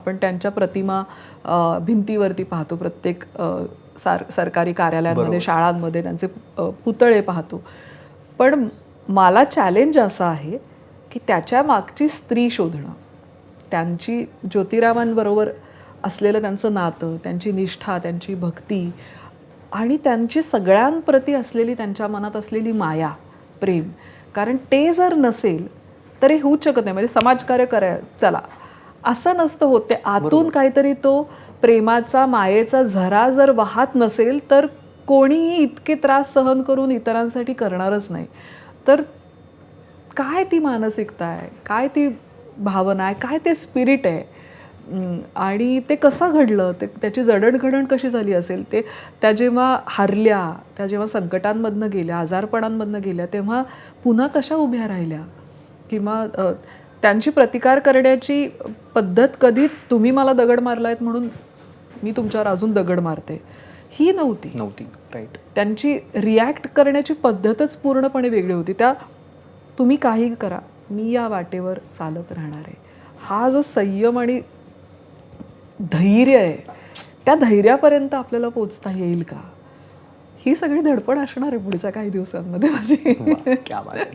आपण त्यांच्या प्रतिमा भिंतीवरती पाहतो, प्रत्येक सरकारी कार्यालयांमध्ये, शाळांमध्ये त्यांचे पुतळे पाहतो. पण मला चॅलेंज असं आहे की त्याच्या मागची स्त्री शोधणं, त्यांची ज्योतिरावांबरोबर असलेलं त्यांचं नातं, त्यांची निष्ठा, त्यांची भक्ती आणि त्यांची सगळ्यांप्रती असलेली, त्यांच्या मनात असलेली माया, प्रेम. कारण ते जर नसेल तर हे होऊच शकत नाही. म्हणजे समाजकार्य चला असं नसतं होत. ते आतून काहीतरी तो प्रेमाचा, मायेचा झरा जर वाहत नसेल तर कोणीही इतके त्रास सहन करून इतरांसाठी करणारच नाही. तर काय ती मानसिकता आहे, काय ती भावना आहे, काय ते स्पिरिट आहे आणि ते कसं घडलं, ते त्याची जडणघडण कशी झाली असेल, ते त्या जेव्हा हारल्या, त्या जेव्हा संकटांमधनं गेल्या, आजारपणांमधनं गेल्या, तेव्हा पुन्हा कशा उभ्या राहिल्या, किंवा त्यांची प्रतिकार करण्याची पद्धत कधीच तुम्ही मला दगड मारलायत म्हणून मी तुमच्यावर अजून दगड मारते ही नव्हती. राईट. त्यांची रिॲक्ट करण्याची पद्धतच पूर्णपणे वेगळी होती. त्या तुम्ही काही करा, मी या वाटेवर चालत राहणार आहे, हा जो संयम आणि धैर्य आहे, त्या धैर्यापर्यंत आपल्याला पोचता येईल का, ही सगळी धडपड असणार आहे पुढच्या काही दिवसांमध्ये माझी. क्या बात आहे.